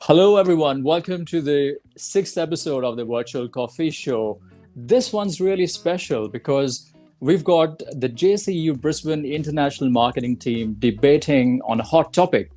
Hello, everyone. Welcome to the sixth episode of the Virtual Coffee Show. This one's really special because we've got the JCU Brisbane International Marketing team debating on a hot topic: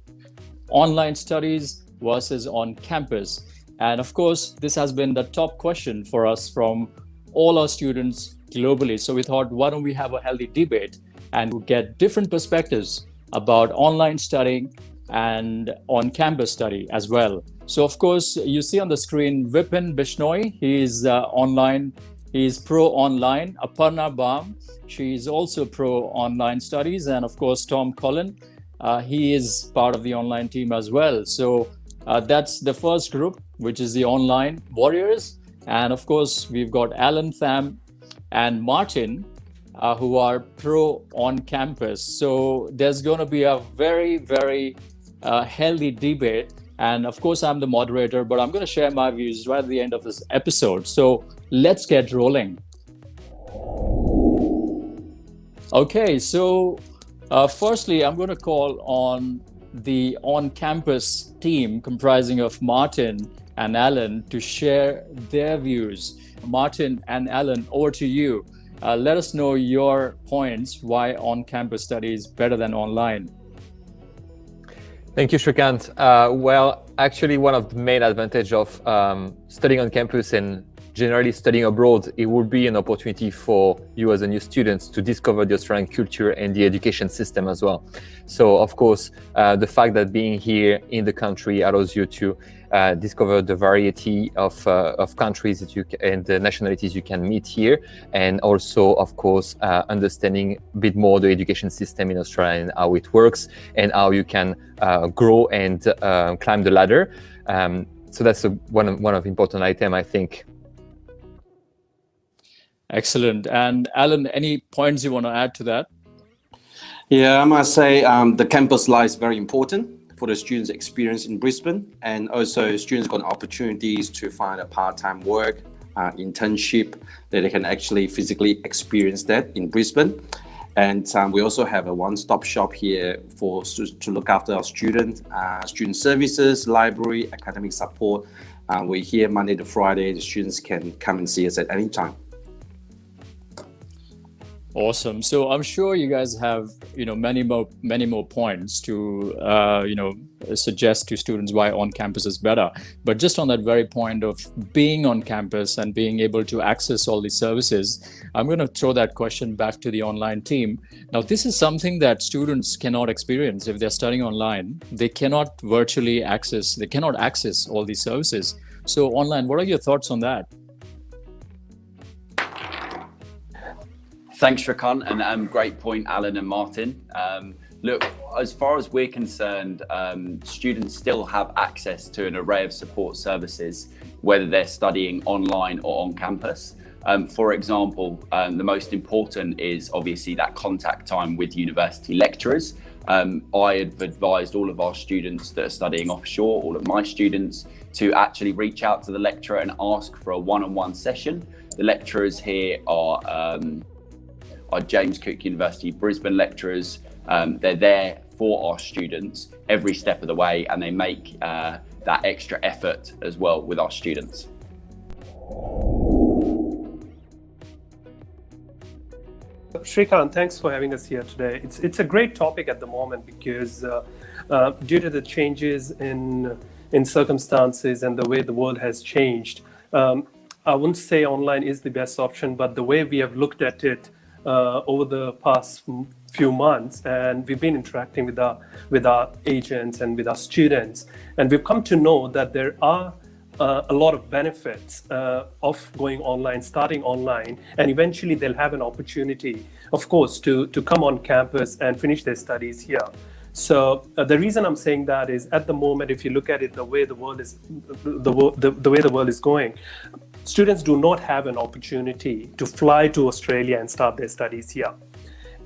online studies versus on campus. And of course, this has been the top question for us from all our students globally. So we thought, why don't we have a healthy debate and get different perspectives about online studying and on-campus study as well. So of course, you see on the screen Vipin Bishnoi. He's online. He's pro online. Aparna Bam. She's also pro online studies. And of course, Tom Collin. He is part of the online team as well. So that's the first group, which is the online warriors. And of course, we've got Alan, Tham, and Martin, who are pro on campus. So there's going to be a very, very healthy debate. And of course, I'm the moderator, but I'm going to share my views right at the end of this episode. So let's get rolling. Okay, so firstly, I'm going to call on the on-campus team comprising of Martin and Alan to share their views. Martin and Alan, over to you. Let us know your points why on-campus study is better than online. Thank you, Shrikant. Well, actually, one of the main advantages of studying on campus and generally studying abroad, it would be an opportunity for you as a new student to discover the Australian culture and the education system as well. So, of course, the fact that being here in the country allows you to discover the variety of countries that and the nationalities you can meet here, and also, of course, understanding a bit more the education system in Australia and how it works and how you can grow and climb the ladder. So that's one of important item, I think. Excellent. And Alan, any points you want to add to that? Yeah, I must say the campus life is very important for the students' experience in Brisbane, and also students got opportunities to find a part-time work, internship that they can actually physically experience that in Brisbane. And we also have a one-stop shop here to look after our student services, library, academic support. We're here Monday to Friday. The students can come and see us at any time. Awesome. So I'm sure you guys have, many more points to, suggest to students why on campus is better. But just on that very point of being on campus and being able to access all these services, I'm going to throw that question back to the online team. Now, this is something that students cannot experience if they're studying online. They cannot access all these services. So online, what are your thoughts on that? Thanks, Shrikant, and great point, Alan and Martin. Look, as far as we're concerned, students still have access to an array of support services, whether they're studying online or on campus. For example, the most important is obviously that contact time with university lecturers. I have advised all of our students that are studying offshore, all of my students, to actually reach out to the lecturer and ask for a one-on-one session. The lecturers here are James Cook University Brisbane lecturers. They're there for our students every step of the way, and they make that extra effort as well with our students. Shrikant, thanks for having us here today. It's a great topic at the moment because due to the changes in circumstances and the way the world has changed, I wouldn't say online is the best option, but the way we have looked at it over the past few months, and we've been interacting with our agents and with our students, and we've come to know that there are a lot of benefits of going online, starting online, and eventually they'll have an opportunity, of course, to come on campus and finish their studies here. So the reason I'm saying that is, at the moment, if you look at it, the way the world is going, students do not have an opportunity to fly to Australia and start their studies here.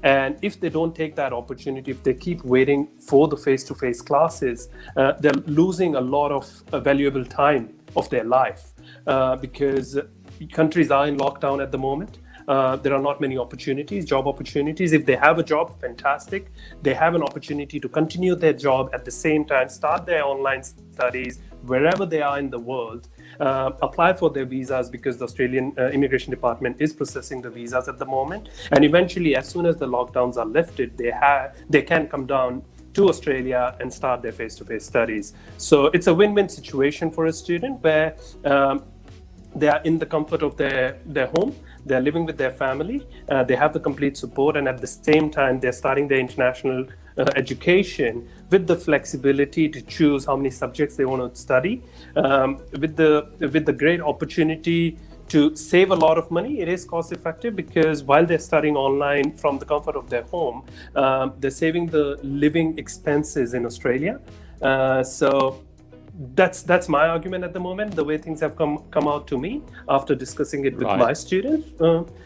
And if they don't take that opportunity, if they keep waiting for the face-to-face classes, they're losing a lot of valuable time of their life because countries are in lockdown at the moment. There are not many opportunities, job opportunities. If they have a job, fantastic. They have an opportunity to continue their job at the same time, start their online studies, wherever they are in the world, apply for their visas, because the Australian Immigration Department is processing the visas at the moment. And eventually, as soon as the lockdowns are lifted, they can come down to Australia and start their face-to-face studies. So it's a win-win situation for a student where they are in the comfort of their home, they're living with their family, they have the complete support, and at the same time, they're starting their international education with the flexibility to choose how many subjects they want to study, with the great opportunity to save a lot of money. It is cost effective because while they're studying online from the comfort of their home, they're saving the living expenses in Australia. So that's my argument at the moment. The way things have come out to me after discussing it with my students,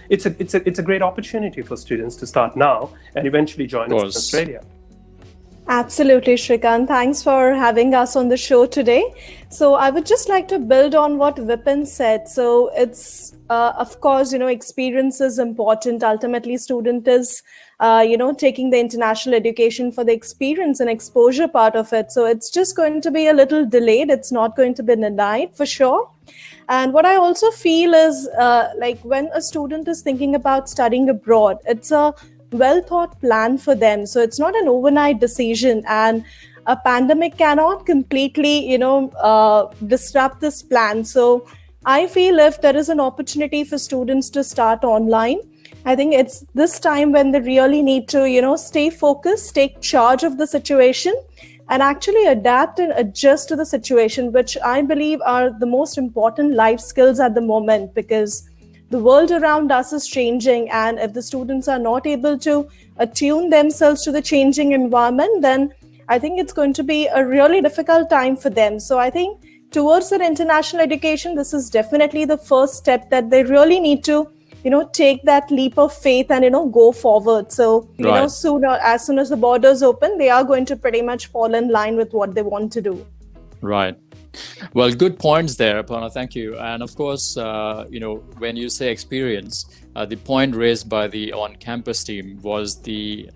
it's a great opportunity for students to start now and eventually join us in Australia. Absolutely, Shrikant. Thanks for having us on the show today. So I would just like to build on what Vipin said. So it's, of course, experience is important. Ultimately, student is, taking the international education for the experience and exposure part of it. So it's just going to be a little delayed. It's not going to be denied for sure. And what I also feel is like when a student is thinking about studying abroad, it's a well thought plan for them. So it's not an overnight decision, and a pandemic cannot completely, disrupt this plan. So I feel if there is an opportunity for students to start online, I think it's this time when they really need to, stay focused, take charge of the situation, and actually adapt and adjust to the situation, which I believe are the most important life skills at the moment, because the world around us is changing, and if the students are not able to attune themselves to the changing environment, then I think it's going to be a really difficult time for them. So I think towards their international education, this is definitely the first step that they really need to, take that leap of faith and, go forward. So, as soon as the borders open, they are going to pretty much fall in line with what they want to do. Right. Well, good points there, Aparna. Thank you. And of course, when you say experience, the point raised by the on-campus team was the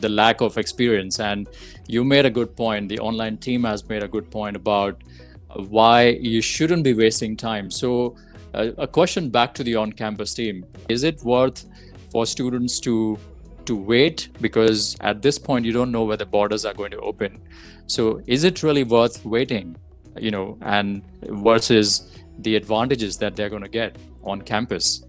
lack of experience. And you made a good point. The online team has made a good point about why you shouldn't be wasting time. So a question back to the on-campus team. Is it worth for students to wait? Because at this point, you don't know where the borders are going to open. So is it really worth waiting? And versus the advantages that they're going to get on campus?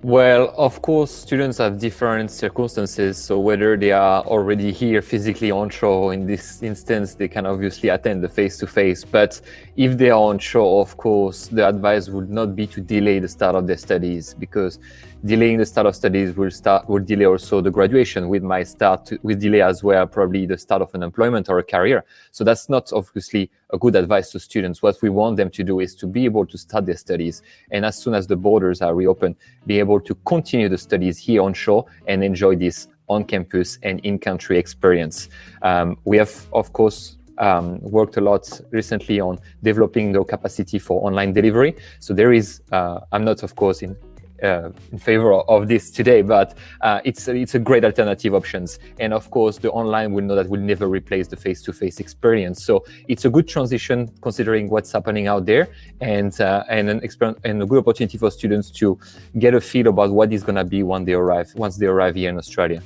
Well, of course, students have different circumstances. So whether they are already here physically onshore, in this instance, they can obviously attend the face-to-face. But if they are onshore, of course, the advice would not be to delay the start of their studies, because delaying the start of studies will delay also the graduation, which might with delay as well, probably the start of an employment or a career. So that's not obviously a good advice to students. What we want them to do is to be able to start their studies, and as soon as the borders are reopened, be able to continue the studies here onshore and enjoy this on-campus and in-country experience. We have, of course, worked a lot recently on developing the capacity for online delivery. So there is, I'm not, of course, in favor of this today, but it's a great alternative options. And of course, the online will know that will never replace the face-to-face experience. So it's a good transition considering what's happening out there, and an experience and a good opportunity for students to get a feel about what is going to be once they arrive here in Australia.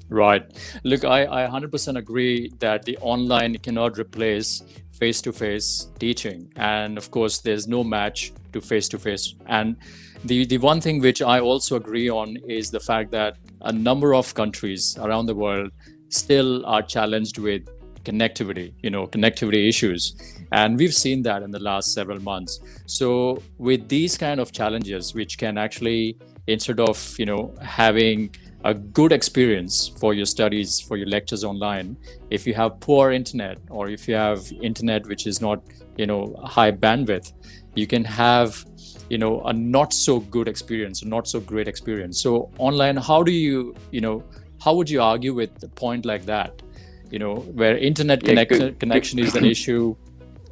Right. Look, I 100% agree that the online cannot replace face-to-face teaching, and of course there's no match to face-to-face. And the one thing which I also agree on is the fact that a number of countries around the world still are challenged with connectivity issues, and we've seen that in the last several months. So with these kind of challenges, which can actually, instead of having a good experience for your studies, for your lectures online, if you have poor internet, or if you have internet which is not high bandwidth, you can have a not so good experience, a not so great experience. So online, how would you argue with a point like that, where internet connection is an issue,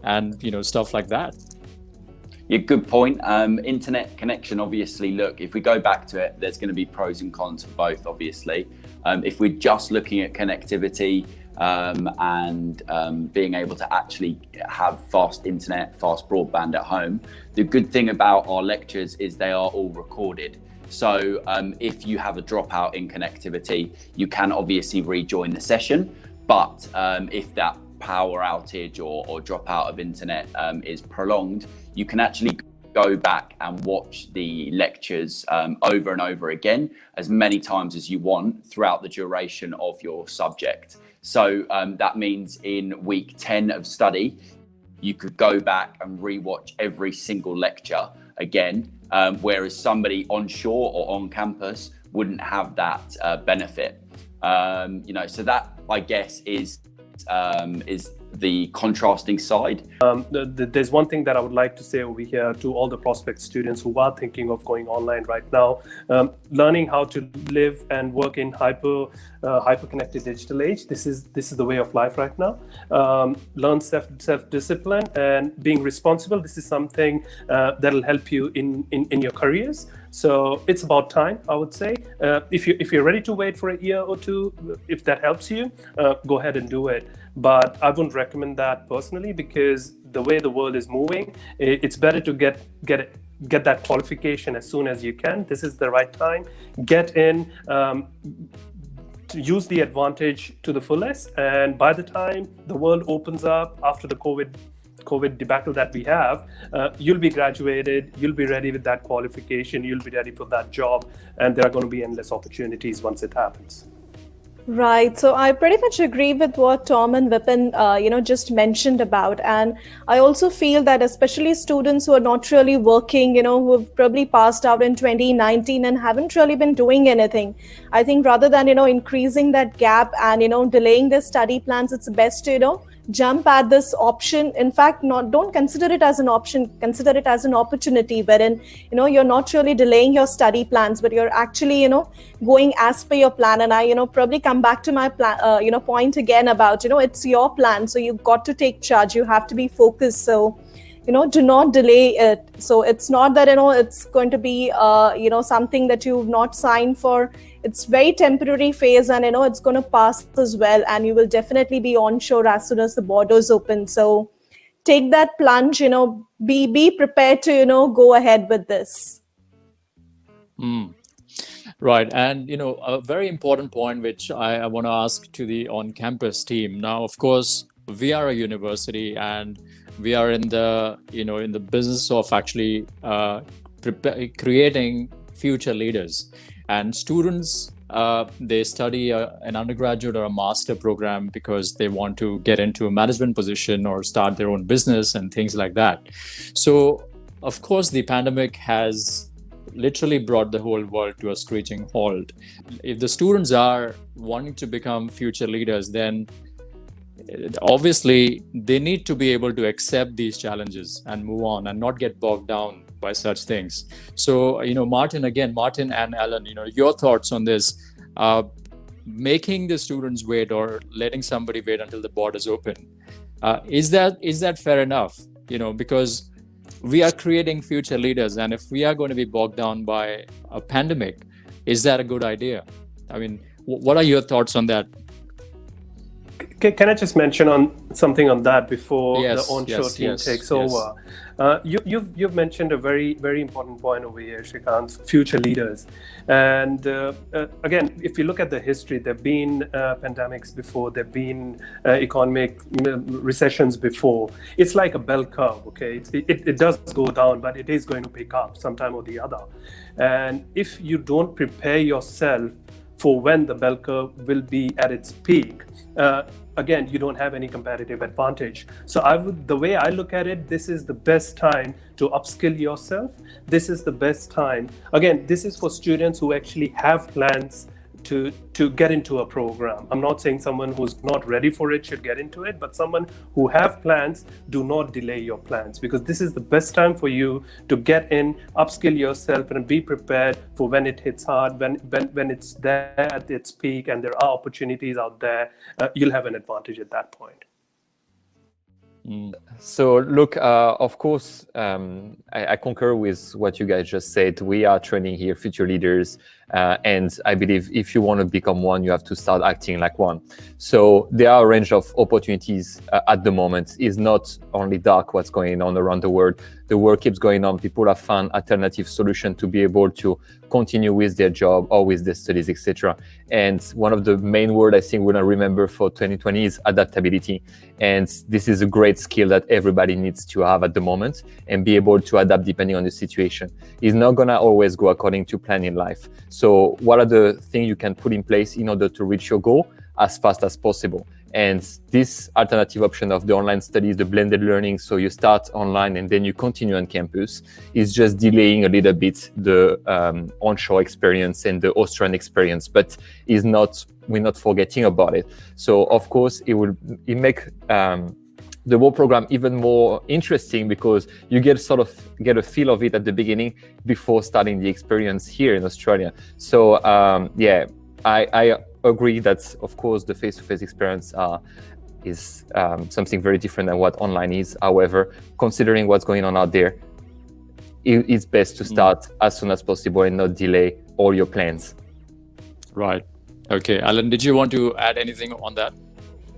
and stuff like that? Yeah, good point. Internet connection, obviously, look, if we go back to it, there's going to be pros and cons for both, obviously. If we're just looking at connectivity and being able to actually have fast internet, fast broadband at home, the good thing about our lectures is they are all recorded. So if you have a dropout in connectivity, you can obviously rejoin the session. But if that power outage or dropout of internet is prolonged, you can actually go back and watch the lectures over and over again as many times as you want throughout the duration of your subject. So that means in week 10 of study, you could go back and rewatch every single lecture again, whereas somebody onshore or on campus wouldn't have that benefit. So that, I guess, is the contrasting side. There's one thing that I would like to say over here to all the prospect students who are thinking of going online right now. Learning how to live and work in hyper-connected digital age. This is the way of life right now. Learn self-discipline and being responsible. This is something that'll help you in your careers. So it's about time, I would say. If you're ready to wait for a year or two, if that helps you, go ahead and do it. But I wouldn't recommend that personally, because the way the world is moving, it's better to get that qualification as soon as you can. This is the right time. Get in, to use the advantage to the fullest. And by the time the world opens up after the COVID debacle that we have, you'll be graduated, you'll be ready with that qualification, you'll be ready for that job, and there are going to be endless opportunities once it happens. Right. So I pretty much agree with what Tom and Vipin, just mentioned about. And I also feel that especially students who are not really working, who have probably passed out in 2019 and haven't really been doing anything, I think rather than, increasing that gap and, delaying their study plans, it's best to, jump at this option. In fact, don't consider it as an option, consider it as an opportunity wherein, you're not really delaying your study plans, but you're actually, going as per your plan. And I, probably come back to my plan, point again about, it's your plan. So you've got to take charge. You have to be focused. So, do not delay it. So it's not that, it's going to be, something that you've not signed for. It's very temporary phase, and it's going to pass as well, and you will definitely be onshore as soon as the borders open. So take that plunge, be prepared to go ahead with this. Right. And a very important point which I want to ask to the on-campus team. Now, of course, we are a university and we are in the in the business of actually creating future leaders. And students, they study an undergraduate or a master program because they want to get into a management position or start their own business and things like that. So, of course, the pandemic has literally brought the whole world to a screeching halt. If the students are wanting to become future leaders, then obviously they need to be able to accept these challenges and move on and not get bogged down by such things. So, Martin and Alan, your thoughts on this, making the students wait or letting somebody wait until the borders open. Is that fair enough? Because we are creating future leaders, and if we are going to be bogged down by a pandemic, is that a good idea? I mean, what are your thoughts on that? Can I just mention on something on that before the onshore team takes over? You've mentioned a very, very important point over here, Shrikant, future leaders. And again, if you look at the history, there have been pandemics before, there have been economic recessions before. It's like a bell curve, okay? It does go down, but it is going to pick up sometime or the other. And if you don't prepare yourself for when the bell curve will be at its peak, again, you don't have any competitive advantage. So the way I look at it, this is the best time to upskill yourself. This is the best time. Again, this is for students who actually have plans to get into a program. I'm not saying someone who's not ready for it should get into it, but someone who have plans, do not delay your plans, because this is the best time for you to get in, upskill yourself, and be prepared for when it hits hard, when it's there at its peak and there are opportunities out there. You'll have an advantage at that point. So look, of course, I concur with what you guys just said. We are training here future leaders, and I believe if you want to become one, you have to start acting like one. So there are a range of opportunities at the moment. It's not only dark what's going on around the world. The work keeps going on. People have found alternative solutions to be able to continue with their job or with their studies, etc. And one of the main words I think we're going to remember for 2020 is adaptability. And this is a great skill that everybody needs to have at the moment and be able to adapt depending on the situation. It's not going to always go according to plan in life. So what are the things you can put in place in order to reach your goal as fast as possible? And this alternative option of the online studies, the blended learning, so you start online and then you continue on campus, is just delaying a little bit the onshore experience and the Austrian experience, but we're not forgetting about it. So of course, it make the whole program even more interesting because you get a feel of it at the beginning before starting the experience here in Australia. So I agree that, of course, the face-to-face experience is something very different than what online is. However, considering what's going on out there, it's best to start as soon as possible and not delay all your plans. Right. Okay. Alan, did you want to add anything on that?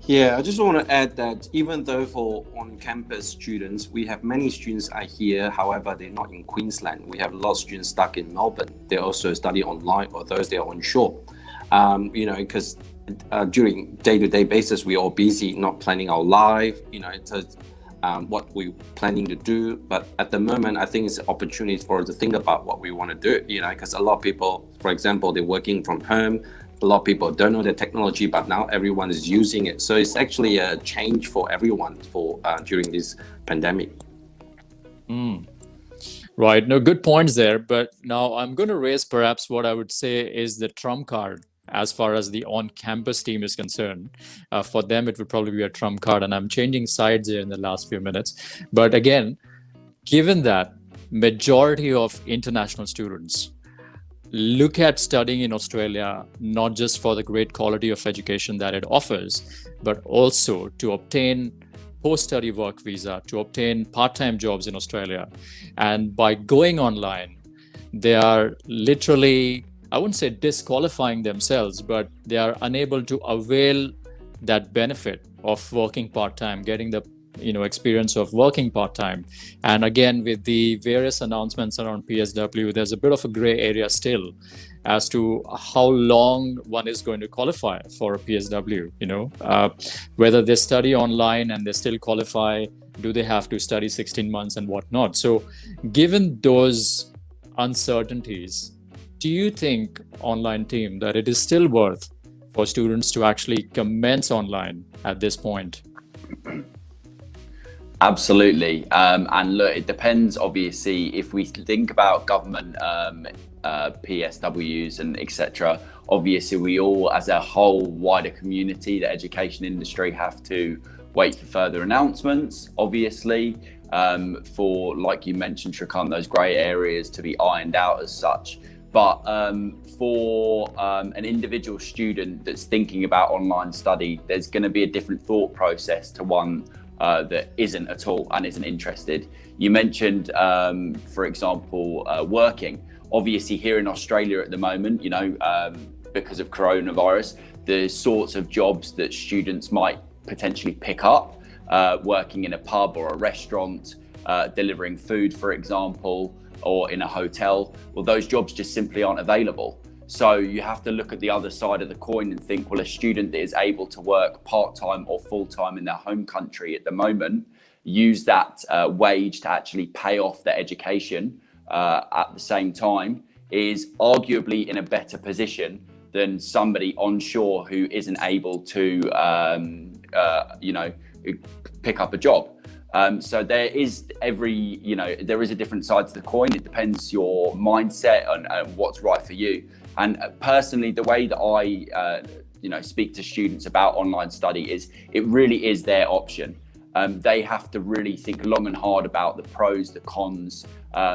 Yeah, I just want to add that even though for on-campus students, we have many students are here, however, they're not in Queensland. We have a lot of students stuck in Melbourne. They also study online, or those they are onshore. Because during day-to-day basis, we're all busy, not planning our life, what we're planning to do. But at the moment, I think it's an opportunity for us to think about what we want to do, because a lot of people, for example, they're working from home. A lot of people don't know the technology, but now everyone is using it. So it's actually a change for everyone during this pandemic. Right. No, good points there. But now I'm going to raise perhaps what I would say is the trump card as far as the on-campus team is concerned. For them, it would probably be a trump card. And I'm changing sides here in the last few minutes. But again, given that majority of international students look at studying in Australia, not just for the great quality of education that it offers, but also to obtain post-study work visa, to obtain part-time jobs in Australia. And by going online, they are literally, I wouldn't say disqualifying themselves, but they are unable to avail that benefit of working part-time, getting the experience of working part-time. And again, with the various announcements around PSW, there's a bit of a gray area still as to how long one is going to qualify for a PSW, whether they study online and they still qualify, do they have to study 16 months and whatnot? So given those uncertainties, do you think, online team, that it is still worth for students to actually commence online at this point? Absolutely. And look, it depends, obviously, if we think about government PSWs and etc. Obviously, we all, as a whole wider community, the education industry, have to wait for further announcements, obviously, for, like you mentioned, Shrikant, those grey areas to be ironed out as such. But for an individual student that's thinking about online study, there's going to be a different thought process to one that isn't at all and isn't interested. You mentioned, for example, working. Obviously, here in Australia at the moment, because of coronavirus, the sorts of jobs that students might potentially pick up, working in a pub or a restaurant, delivering food, for example, or in a hotel, well, those jobs just simply aren't available. So you have to look at the other side of the coin and think, well, a student that is able to work part-time or full-time in their home country at the moment, use that wage to actually pay off their education at the same time, is arguably in a better position than somebody onshore who isn't able to, pick up a job. So there is there is a different side to the coin. It depends your mindset and what's right for you. And personally, the way that I, speak to students about online study is it really is their option. They have to really think long and hard about the pros, the cons,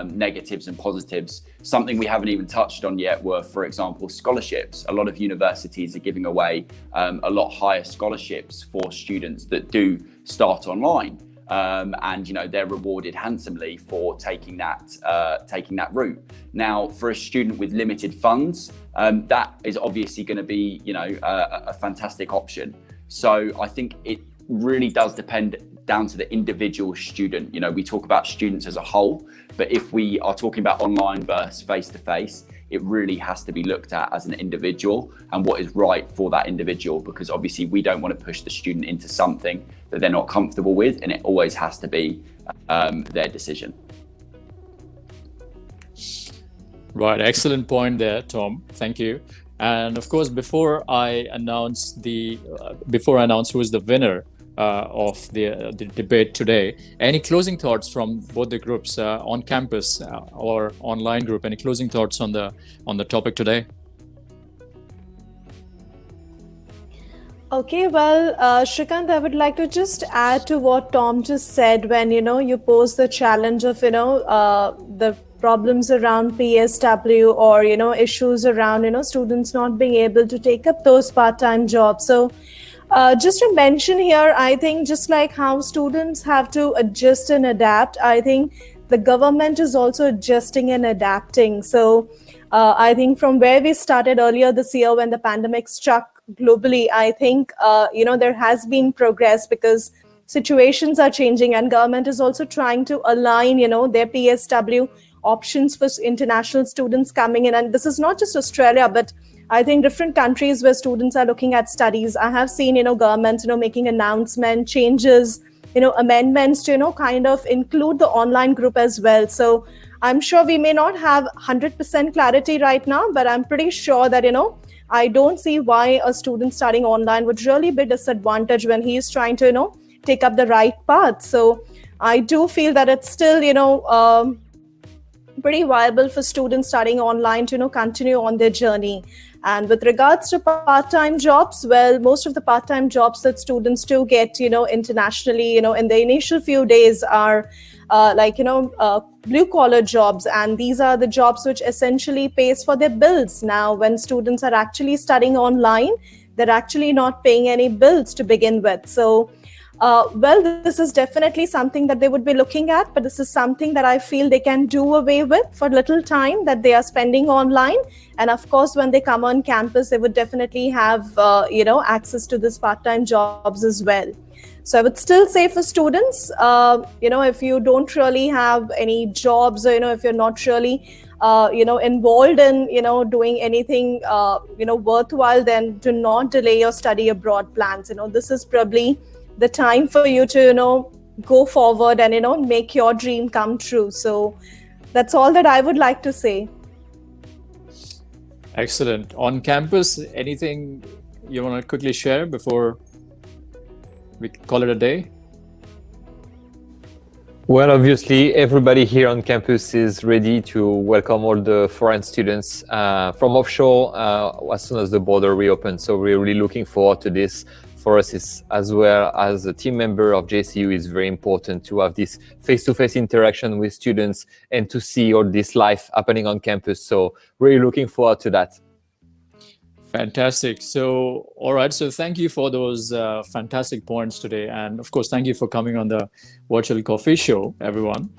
negatives and positives. Something we haven't even touched on yet were, for example, scholarships. A lot of universities are giving away a lot higher scholarships for students that do start online. and they're rewarded handsomely for taking that route. Now, for a student with limited funds, that is obviously going to be a fantastic option. So I think it really does depend down to the individual student. We talk about students as a whole, but if we are talking about online versus face-to-face, it really has to be looked at as an individual and what is right for that individual, because obviously we don't want to push the student into something that they're not comfortable with, and it always has to be their decision. Right, excellent point there, Tom. Thank you. And of course, before I announce who is the winner of the debate today, any closing thoughts from both the groups, on campus or online group? Any closing thoughts on the topic today? Okay, well, Shrikant, I would like to just add to what Tom just said when, you pose the challenge of, the problems around PSW or, issues around, students not being able to take up those part-time jobs. So just to mention here, I think just like how students have to adjust and adapt, I think the government is also adjusting and adapting. So I think from where we started earlier this year when the pandemic struck globally, I think, there has been progress because situations are changing, and government is also trying to align, their PSW options for international students coming in. And this is not just Australia, but I think different countries where students are looking at studies. I have seen, governments, making announcement changes, amendments to, kind of include the online group as well. So I'm sure we may not have 100% clarity right now, but I'm pretty sure that, I don't see why a student studying online would really be disadvantaged when he is trying to, take up the right path. So I do feel that it's still, pretty viable for students studying online to, continue on their journey. And with regards to part-time jobs, well, most of the part-time jobs that students do get, internationally, in the initial few days are blue-collar jobs. And these are the jobs which essentially pays for their bills. Now, when students are actually studying online, they're actually not paying any bills to begin with. So, this is definitely something that they would be looking at, but this is something that I feel they can do away with for little time that they are spending online. And of course, when they come on campus, they would definitely have, access to this part-time jobs as well. So I would still say for students, if you don't really have any jobs, or, if you're not really, involved in, doing anything, worthwhile, then do not delay your study abroad plans. This is probably the time for you to, go forward and, make your dream come true. So that's all that I would like to say. Excellent. On campus, anything you want to quickly share before we call it a day? Well, obviously, everybody here on campus is ready to welcome all the foreign students from offshore as soon as the border reopens. So we're really looking forward to this. For us, as well as a team member of JCU, is very important to have this face-to-face interaction with students and to see all this life happening on campus. So really looking forward to that. Fantastic. So, all right. So thank you for those fantastic points today. And of course, thank you for coming on the Virtual Coffee Show, everyone.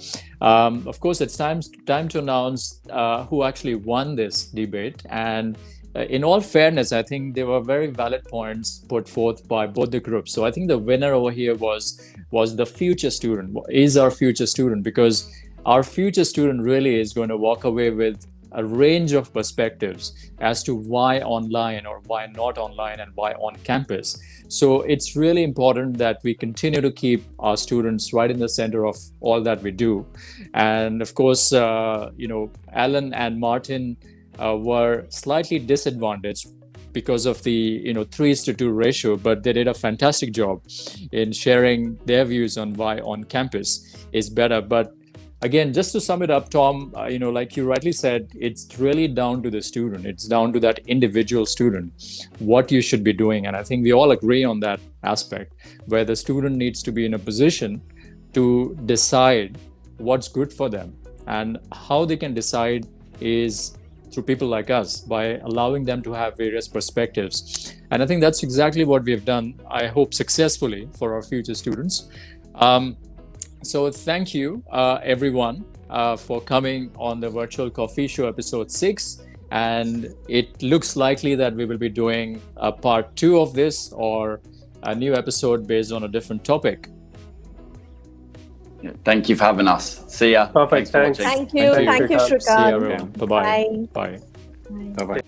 Of course, it's time to announce who actually won this debate. And in all fairness, I think there were very valid points put forth by both the groups. So I think the winner over here was the future student, is our future student, because our future student really is going to walk away with a range of perspectives as to why online or why not online and why on campus. So it's really important that we continue to keep our students right in the center of all that we do. And of course, Alan and Martin were slightly disadvantaged because of the 3:2 ratio, but they did a fantastic job in sharing their views on why on campus is better. But again, just to sum it up, Tom, like you rightly said, it's really down to the student. It's down to that individual student, what you should be doing. And I think we all agree on that aspect, where the student needs to be in a position to decide what's good for them. And how they can decide is through people like us, by allowing them to have various perspectives. And I think that's exactly what we've done, I hope successfully, for our future students. So thank you, everyone, for coming on the Virtual Coffee Show episode 6. And it looks likely that we will be doing a part 2 of this, or a new episode based on a different topic. Yeah, thank you for having us. See ya. Perfect. Thanks for watching. Thank you. Thank you, See you, Shrikant. everyone. Bye-bye. Bye. Bye. Bye bye.